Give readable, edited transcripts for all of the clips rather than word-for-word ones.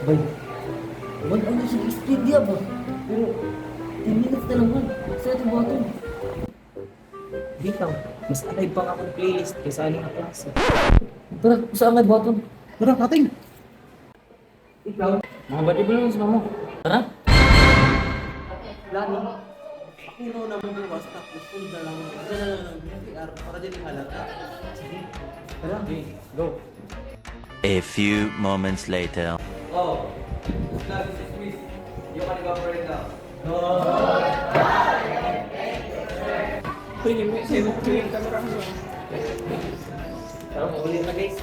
Bay, wag ano siyang speed niya ba? Pero 10 minutes na lang man. Sa ating bottom. Bitaw, mas alive pa akong playlist kaysa aling na klase. Tara, saan nga bottom? Tara, ating! Ikaw, mga bodybuilders mo. Tara! Lani, ako naman bukas tapos full na lang ng BTR para din halata. Sige. Tara, go! A few moments later. Oh, lagi si Swiss. You can go for it now. Uy, yung camera ko. Tara, mauli na guys.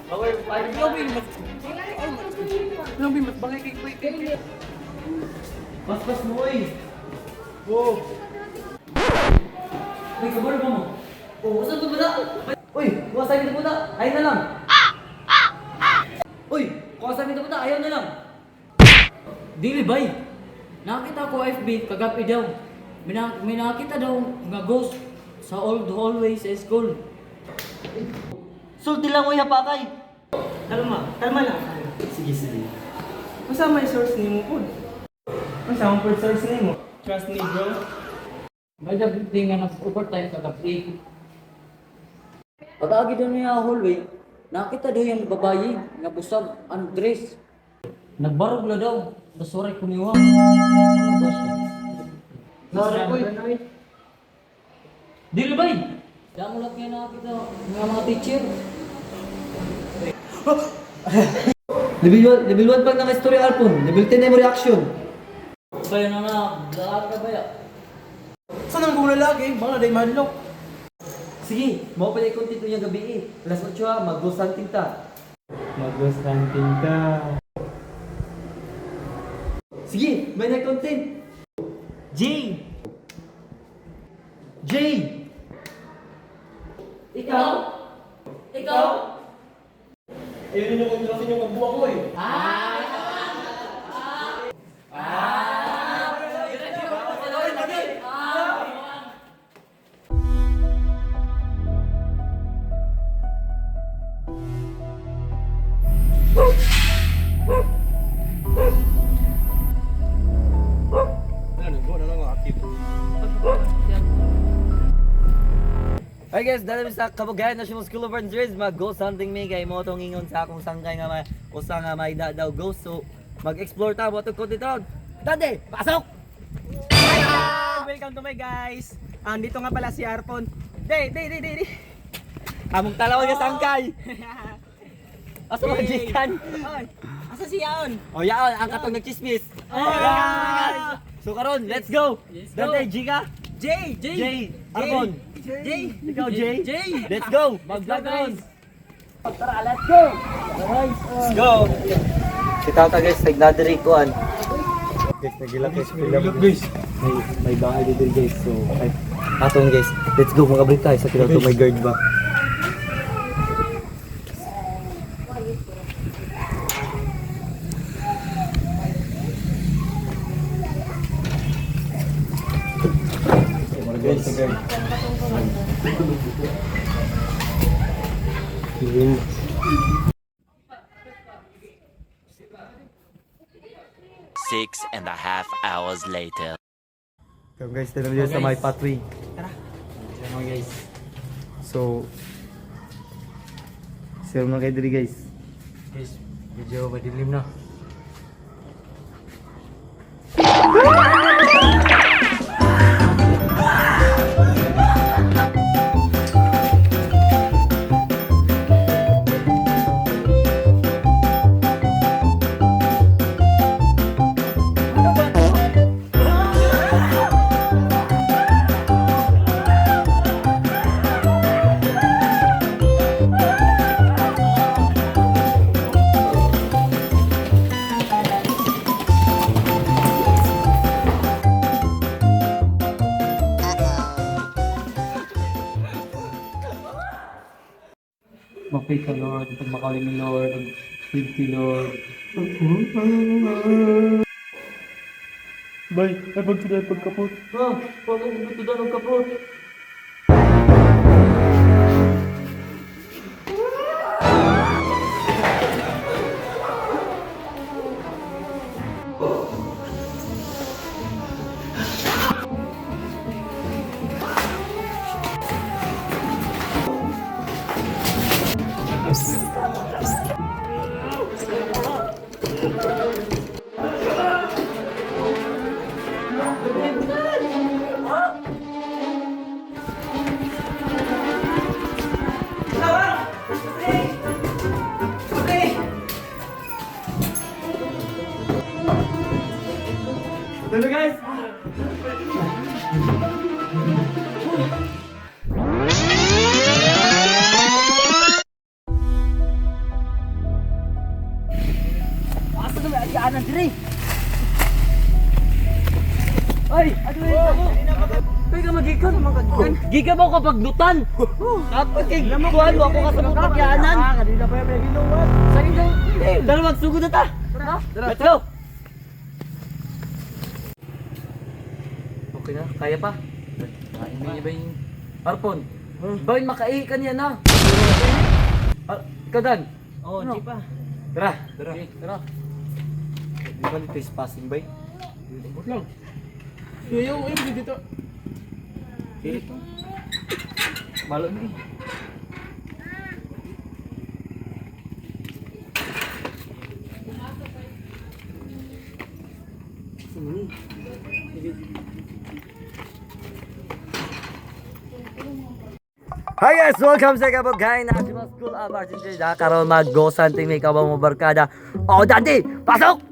Okay, five Mas bagay kay Pas mo eh. Oh! May kabar ba mo? Oh, saan ba na? Uy, kuha sa amin na puta. Ayaw na lang. Uy, kuha sa amin na puta. Ayaw na lang. Dili bay. Nakita ko FB kagabi daw. May nakita daw nga ghost sa old hallway sa school. Sulti lang ko yapakay. Kalma lang. Sige. Masa may source ni mo po? Masa ang first source ni mo? Trust me bro. May dabiting nga nag-overtime kagabi. Pag-agi daw niya hallway, nakita daw yung babae nga busag ang dress. Nagbarog na daw. Basuray kumiwa. Ano ba siya? Sorry po. Dili bay! Kaya mo lang kaya nakakita ng mga teacher. Level 1 pag naka-story alpon. Level 10 na mo reaction. Bayo na na. Lahat ka baya. Saan ang gula lagi? Baka na day madlock. Sige, mau pa yung content niya gabi eh. Alas 8 ha, mag-ghost hunting ta. Mag-ghost hunting ka. Sige, may na-content. J! Ikaw? Ayun yung kontrasin yung magbuwa ko eh. Hi guys, dahil sa Kabugayan National School of Engineers, mag-ghost hunting me kay mo itong ingon sa akong sangkay nga may usa nga may daw ghost. So, mag-explore ta mo itong content ron. Dade, pasok! Welcome to my guys. Andito nga pala si Arpon. Day. Among talaw nga sangkay. Asa ba jikan? Asa si Yaon? O yaon, ang katong nagchismis. So karon, let's go! Dade, Jika? Jay. Arbon. Jay. Ikaw, Jay? Let's go! Mag-vlog ron! Let's go. Let's go! Si Tata guys, nagdadiri kuan. Guys, nagilak guys. May bahay dito guys. So, ay, atong guys. Let's go, mga break tayo sa kinato may guard ba. Guys, Six and a half hours later. Come guys, tayo na sa my pathway. Tara. Ano guys. So, share mo kayo diri guys. Guys, medyo madilim na. Mag-pray ka Lord, pag makalim ni Lord, mag-pray Lord. Bay, ay pagtuloy pagkapot. Ha? Paano kung ito daw ng kapot? Dito guys! Asa na may agyaanan dire? Ay! Ano yun ako? Kaya ka magikan naman kagikan. Giga mo kapag lutan! Kapag kay kuhan mo ako kasabot agyaanan! Kanina pa yung may ginuwan. Sa inyo! Tara magsugod na ta! Let's go! Okay na? Kaya pa? Hindi niya ba yung... Arpon? Bakit makaikan yan ha? Kadan? Oo, Ano? chipa. Tara! Tara! Tara! Di ba dito is passing by? Bot lang. Yung dito. Dito. Malo na eh. Hi guys! Welcome sa Kabugay National School of Arts and Science. Karoon mag-go hunting may kabang mo barkada. O Dante! Pasok!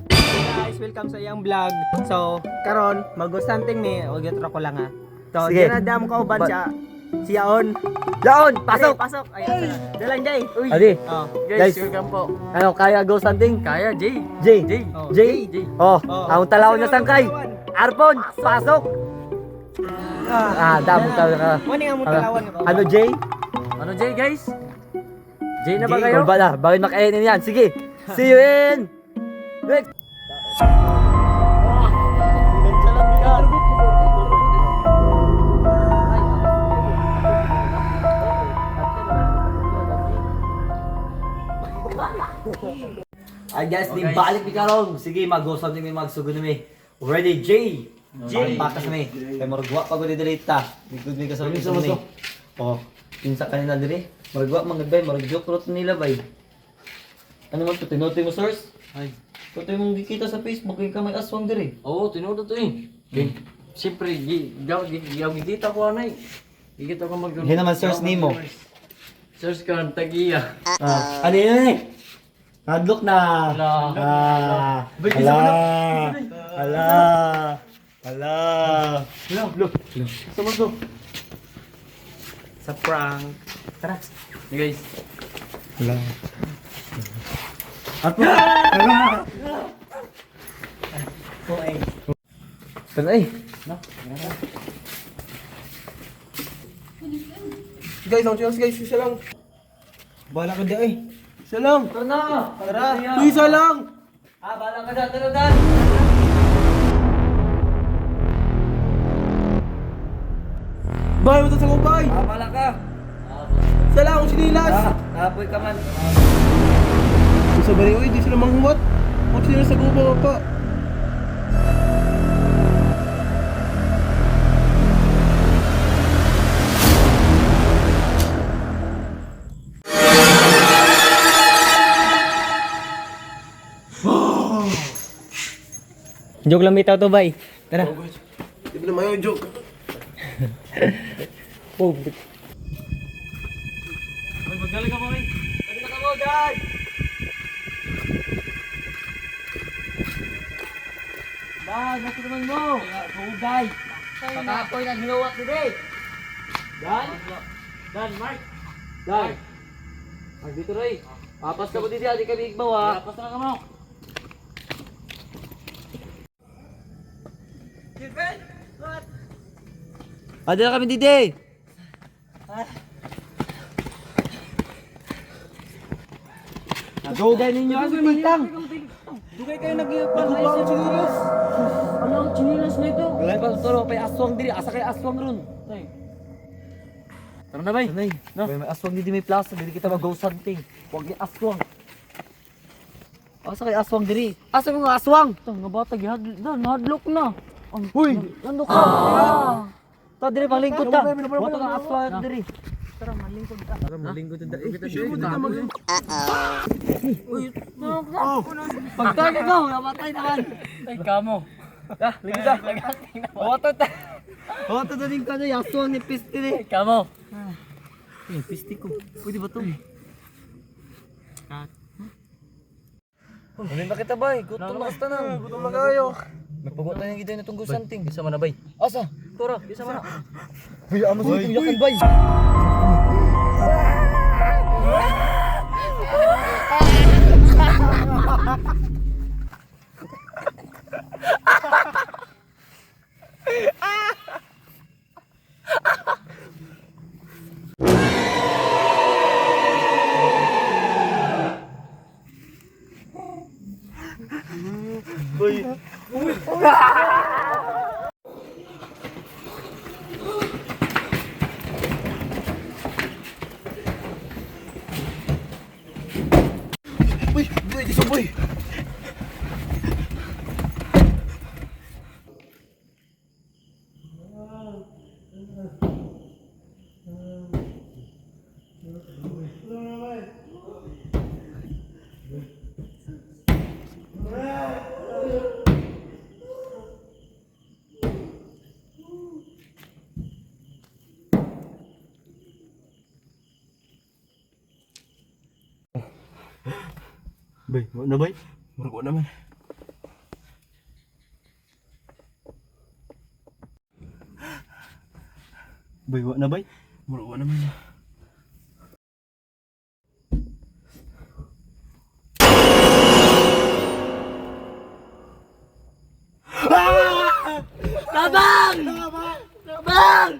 Guys, welcome sa iyang vlog. So, karon mag-something ni Ogetro ko lang ha. So, Sige. ginadam ko ban siya. Siyaon. Yaon! Pasok! Pasok. Ayun. Dalang Jay. Adi! Oh. Guys, welcome po. Ano, kaya go hunting? Kaya, Jay. J! Oh, J! Oh, ang talaw na sangkay! Arpon! Pasok! Damo talaw ka. Mani nga mo talawan ko. Ano, J? Ano, Jay, guys? Jay na ba J, kayo? ba na? Bakit makainin yan? Sige! See you in next! Ay guys, di balik ni Karong. Sige, mag-usap ni magsugod ni. Ready, J! J! Pakas ni. Kay maragwa pa ko di ta. Bigod mi kasama ni. Oh, pinsa kanina diri. Maragwa mga bay, maragjo krot nila bay. Ano man to tinotoy mo source? Ay. Totoy mong gikita sa Facebook kay ka may aswang diri. Oo, tinuod to eh. Siyempre, gigita ko anay. Gigita ko mag- Hindi naman source nimo. Search ka ng tagiya. Ano yun eh? Hadlock na. Hala. Hala. Hala. Sama to. Sa prank. Tara. Hey, guys. Hala. Apo. Hala. Tara eh. Guys, ang chance guys, isa lang. Bala ka di ay. Isa lang. Tara na. Tara. Isa lang. Bala ka dyan. Tara dyan. Bay mo to sa kubay. Bala ka. Isa lang ang sinilas. Kapoy ka man. Sa bari, uy, di sila manghuwat. Ang sinilas sa kubo pa. Joke lang bitaw to bay. Tara. Di ba naman yung joke? Oh, Magaling ka mo, eh. Pwede na ka mo dyan! Dan, nasa naman mo! Hugay! Pakapoy ng hinawak ni Dave! Dan? Dan, Mark! Dan! Mark, dito rin! Papas ka mo dito, di kami igbaw ha! Papas na ka mo! Pwede na kami dito eh! Nagugay ninyo ang pitang! Dugay kayo nag-iupan ay sinilas. Anong chinilas na ito? Galay pa toro pay aswang diri, asa kay aswang ron. Tara na, bay. Nay, no? May aswang diri may plaza, dili kita mag-go hunting. Huwag ni aswang. Asa kay aswang diri? Asa mga aswang? Ito, nga bata, nahadlok na. Uy! Nando ka? Ta diri palingkod ta. Wa ta nga aswang diri. Pagtali ko, namatay naman. Ay, kamo. Lingkod ta. Wato ta. Wato ta din kanay aswang ni piste ni. Kamo. Eh, piste ko. Pwede ba to? Ano na kita bay? Gutom na kasta na. Gutom na kayo. Magpagutan yung giday na tunggu santing. Isa man na, bay. Asa? Tora, isa man na. Uy, amo sa itong yakan bay. Bay, na bay? Murag ko naman. Bay, wa na bay? Murag ko naman. Tabang! Tabang!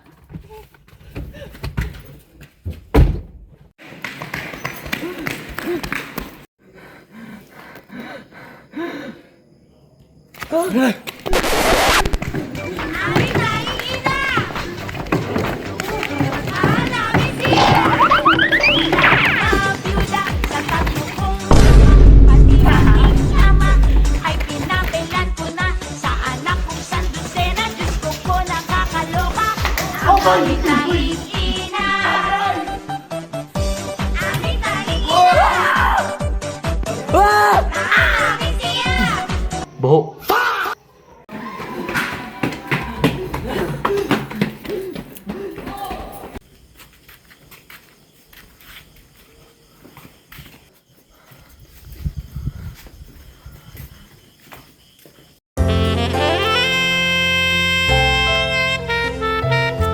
Boho.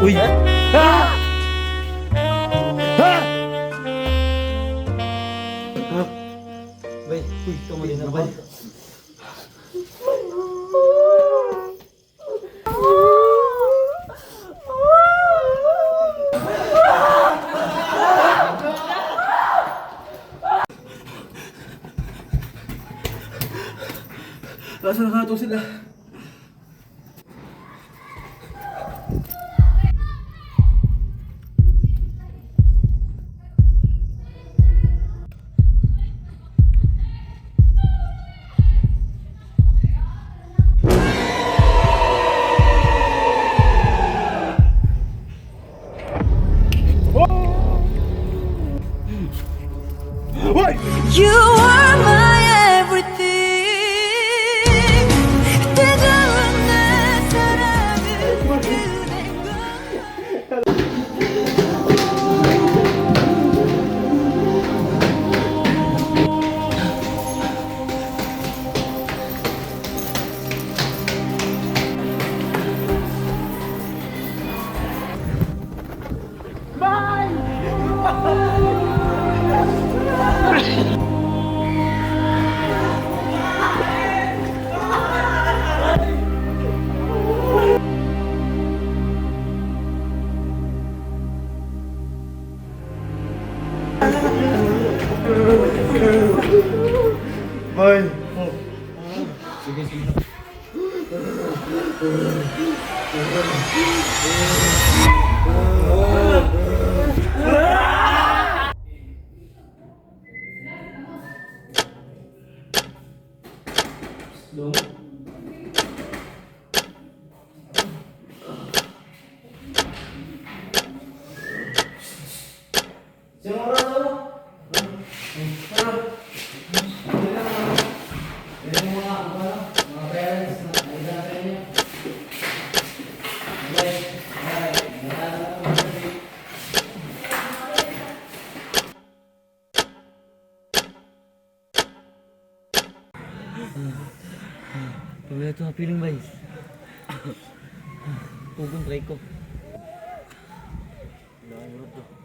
Uy! Bay, uy, tumuli na bay. Nasa nakato sila. You are my everything. 뜨거운 내 사랑을 그대가 Bay, Sige, sige. Pagkala ito feeling ba? Pugun try ko. Wala,